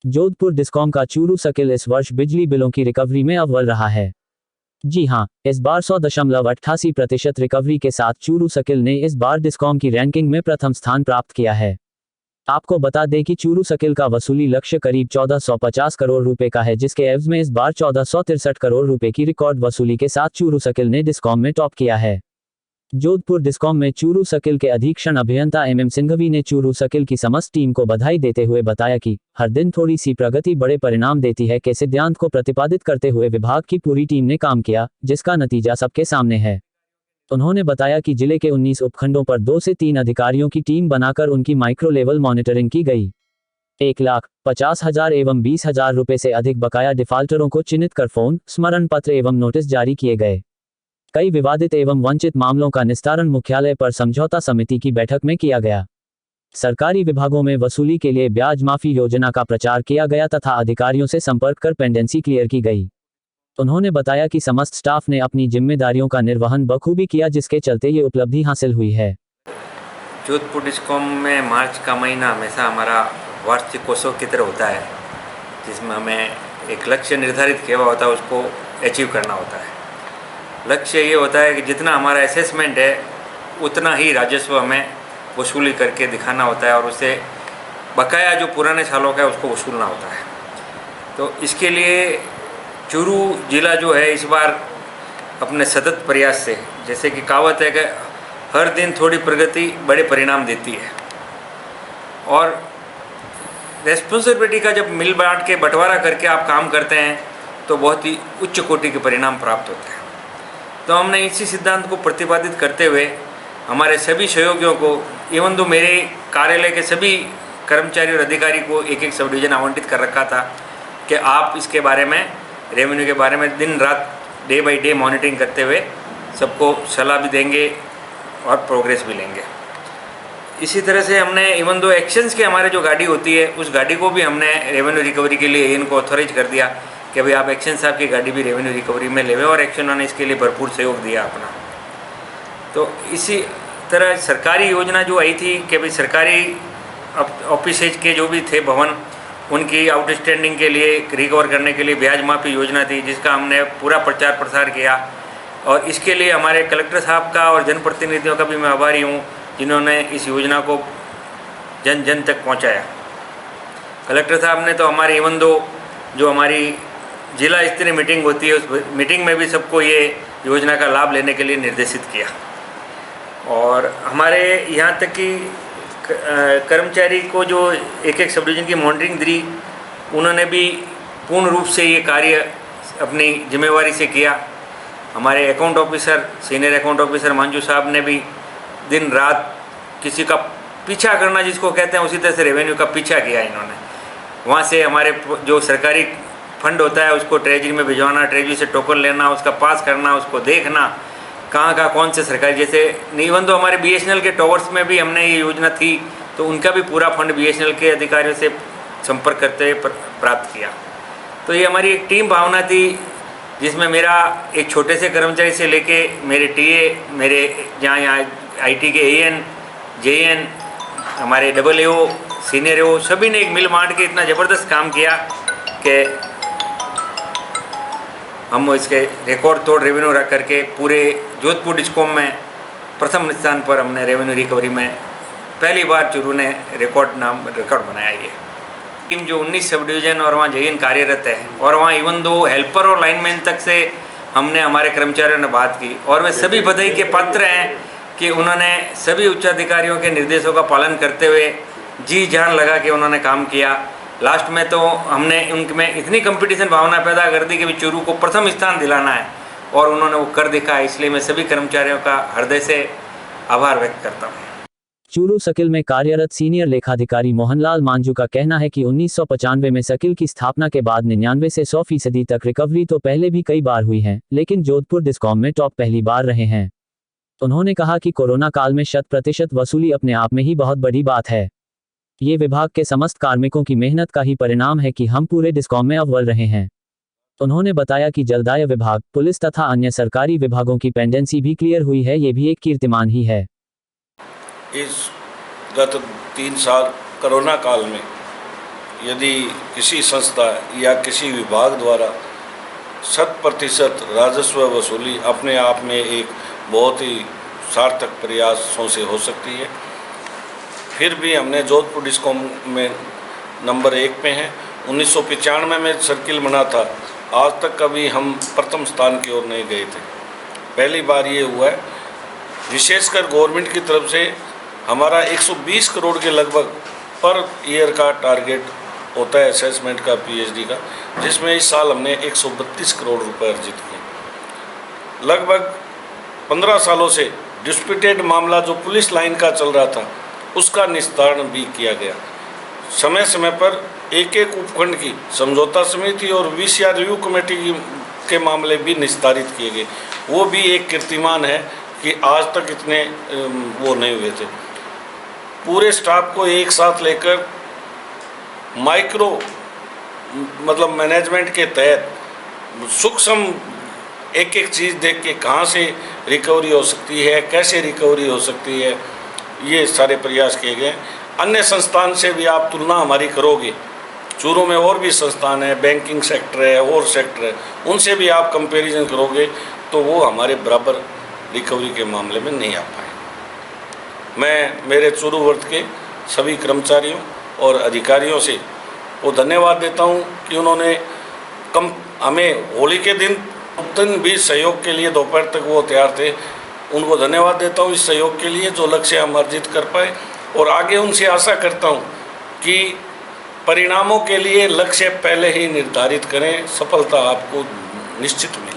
Jodhpur discom का Churu circle इस वर्ष बिजली बिलों की रिकवरी में अव्वल रहा है। जी हां, इस बार 100.88% रिकवरी के साथ चूरू सर्किल ने इस बार डिस्कॉम की रैंकिंग में प्रथम स्थान प्राप्त किया है। आपको बता दें कि चूरू सर्किल का वसूली लक्ष्य करीब 1450 करोड़ रुपए का है, जिसके एवज में इस बार 1463 करोड़ रुपए की रिकॉर्ड वसूली के साथ चूरू सर्किल ने डिस्कॉम में टॉप किया है। जोधपुर डिस्कॉम में चूरू सर्किल के अधीक्षण अभियंता MM सिंघवी ने चूरू सर्किल की समस्त टीम को बधाई देते हुए बताया कि हर दिन थोड़ी सी प्रगति बड़े परिणाम देती है के सिद्धांत को प्रतिपादित करते हुए विभाग की पूरी टीम ने काम किया, जिसका नतीजा सबके सामने है। उन्होंने बताया कि जिले के 19 उपखंडों पर 2 से 3 अधिकारियों की टीम बनाकर उनकी माइक्रो लेवल मॉनिटरिंग की गई। 1,50,000 एवं 20,000 रुपए से अधिक बकाया डिफाल्टरों को चिन्हित कर फोन, स्मरण पत्र एवं नोटिस जारी किए गए। कई विवादित एवं वंचित मामलों का निस्तारण मुख्यालय पर समझौता समिति की बैठक में किया गया। सरकारी विभागों में वसूली के लिए ब्याज माफी योजना का प्रचार किया गया तथा अधिकारियों से संपर्क कर पेंडेंसी क्लियर की गई। उन्होंने बताया कि समस्त स्टाफ ने अपनी जिम्मेदारियों का निर्वहन बखूबी किया, जिसके चलते ये उपलब्धि हासिल हुई है। जोधपुर डिस्कॉम में मार्च का महीना हमेशा हमारा वार्षिकोत्सव की तरह होता है, जिसमें हमें एक लक्ष्य निर्धारित किया हुआ होता है, उसको अचीव करना होता है। लक्ष्य ये होता है कि जितना हमारा असेसमेंट है उतना ही राजस्व हमें वसूली करके दिखाना होता है और उससे बकाया जो पुराने सालों का है उसको वसूलना होता है। तो इसके लिए चूरू जिला जो है इस बार अपने सतत प्रयास से, जैसे कि कहावत है कि हर दिन थोड़ी प्रगति बड़े परिणाम देती है, और रेस्पॉन्सिबिलिटी का जब मिल बांट के बंटवारा करके आप काम करते हैं तो बहुत ही उच्च कोटि के परिणाम प्राप्त होते हैं। तो हमने इसी सिद्धांत को प्रतिपादित करते हुए हमारे सभी सहयोगियों को, एवं तो मेरे कार्यालय के सभी कर्मचारी और अधिकारी को एक एक सब डिवीज़न आवंटित कर रखा था कि आप इसके बारे में, रेवेन्यू के बारे में दिन रात डे बाय डे मॉनिटरिंग करते हुए सबको सलाह भी देंगे और प्रोग्रेस भी लेंगे। इसी तरह से हमने इवन दो एक्शंस के हमारे जो गाड़ी होती है उस गाड़ी को भी हमने रेवेन्यू रिकवरी के लिए इनको ऑथोराइज कर दिया कि भाई आप एक्शन साहब की गाड़ी भी रेवेन्यू रिकवरी में लेवे, और एक्शन ने इसके लिए भरपूर सहयोग दिया अपना। तो इसी तरह सरकारी योजना जो आई थी कि भाई सरकारी ऑफिस के जो भी थे भवन, उनकी आउटस्टैंडिंग के लिए रिकवर करने के लिए ब्याज माफी योजना थी, जिसका हमने पूरा प्रचार प्रसार किया, और इसके लिए हमारे कलेक्टर साहब का और जनप्रतिनिधियों का भी मैं आभारी हूँ जिन्होंने इस योजना को जन जन तक पहुँचाया। कलेक्टर साहब ने तो हमारे इवन दो जो हमारी जिला स्तरीय मीटिंग होती है उस मीटिंग में भी सबको ये योजना का लाभ लेने के लिए निर्देशित किया, और हमारे यहाँ तक कि कर्मचारी को जो एक एक सब डिवीज़न की मॉनिटरिंग दी, उन्होंने भी पूर्ण रूप से ये कार्य अपनी जिम्मेवारी से किया। हमारे account officer, senior account officer Manju साहब ने भी दिन रात किसी का पीछा करना जिसको कहते हैं, उसी तरह से रेवेन्यू का पीछा किया इन्होंने। वहाँ से हमारे जो सरकारी फंड होता है उसको ट्रेजरी में भिजवाना, ट्रेजरी से टोकन लेना, उसका पास करना, उसको देखना कहाँ कौन से सरकारी, जैसे इवन तो हमारे BSNL के टॉवर्स में भी हमने ये योजना थी तो उनका भी पूरा फंड BSNL के अधिकारियों से संपर्क करते हुए प्राप्त किया। तो ये हमारी एक टीम भावना थी जिसमें मेरा एक छोटे से कर्मचारी से लेके मेरे TA, मेरे यहाँ IT के AN, JN, हमारे AAO, सीनियर AO, सभी ने एक मिल बांट के इतना ज़बरदस्त काम किया कि हम इसके रिकॉर्ड तोड़ रेवेन्यू रख करके पूरे जोधपुर डिस्कॉम में प्रथम स्थान पर हमने रेवेन्यू रिकवरी में पहली बार चूरू ने रिकॉर्ड बनाया। ये टीम जो 19 सब डिवीज़न और वहाँ JN कार्यरत है, और वहाँ इवन दो हेल्पर और लाइनमैन तक से हमने हमारे कर्मचारियों ने बात की, और वे सभी बधाई के पात्र हैं कि उन्होंने सभी उच्चाधिकारियों के निर्देशों का पालन करते हुए जी जान लगा के उन्होंने काम किया। लास्ट में तो हमने उनमें इतनी कंपटीशन भावना पैदा कर दी कि चूरू को प्रथम स्थान दिलाना है, और उन्होंने वो कर दिखा। इसलिए मैं सभी कर्मचारियों का हृदय से आभार व्यक्त करता हूँ। चूरू सर्किल में कार्यरत सीनियर लेखाधिकारी मोहनलाल मांझू का कहना है कि 1995 में सर्किल की स्थापना के बाद 99 से 100% तक रिकवरी तो पहले भी कई बार हुई है, लेकिन जोधपुर डिस्कॉम में टॉप पहली बार रहे हैं। उन्होंने कहा कि कोरोना काल में 100% वसूली अपने आप में ही बहुत बड़ी बात है। ये विभाग के समस्त कार्मिकों की मेहनत का ही परिणाम है कि हम पूरे डिस्कॉम में अव्वल रहे हैं। उन्होंने बताया कि जलदाय विभाग, पुलिस तथा अन्य सरकारी विभागों की पेंडेंसी भी क्लियर हुई है, ये भी एक कीर्तिमान ही है। इस गत 3 साल कोरोना काल में यदि किसी संस्था या किसी विभाग द्वारा 100% राजस्व वसूली अपने आप में एक बहुत ही सार्थक प्रयासों से हो सकती है। फिर भी हमने जोधपुर डिस्कॉम में नंबर 1 पे हैं। 1995 में सर्किल बना था, आज तक कभी हम प्रथम स्थान की ओर नहीं गए थे। पहली बार ये हुआ है। विशेषकर गवर्नमेंट की तरफ से हमारा 120 करोड़ के लगभग पर ईयर का टारगेट होता है असेसमेंट का, पीएचडी का, जिसमें इस साल हमने 132 करोड़ रुपए अर्जित किए। लगभग 15 सालों से डिस्प्यूटेड मामला जो पुलिस लाइन का चल रहा था उसका निस्तारण भी किया गया। समय समय पर एक उपखंड की समझौता समिति और वीसीआर रिव्यू कमेटी के मामले भी निस्तारित किए गए। वो भी एक कीर्तिमान है कि आज तक इतने वो नहीं हुए थे। पूरे स्टाफ को एक साथ लेकर माइक्रो मतलब मैनेजमेंट के तहत सूक्ष्म एक चीज़ देख के कहाँ से रिकवरी हो सकती है, कैसे रिकवरी हो सकती है, ये सारे प्रयास किए गए। अन्य संस्थान से भी आप तुलना हमारी करोगे, चूरू में और भी संस्थान है, बैंकिंग सेक्टर है और सेक्टर है, उनसे भी आप कंपैरिजन करोगे तो वो हमारे बराबर रिकवरी के मामले में नहीं आ पाए। मैं मेरे चूरू वर्ग के सभी कर्मचारियों और अधिकारियों से वो धन्यवाद देता हूँ कि उन्होंने हमें होली के दिन भी सहयोग के लिए दोपहर तक वो तैयार थे। उनको धन्यवाद देता हूँ इस सहयोग के लिए जो लक्ष्य हम अर्जित कर पाए, और आगे उनसे आशा करता हूँ कि परिणामों के लिए लक्ष्य पहले ही निर्धारित करें, सफलता आपको निश्चित मिलेगी।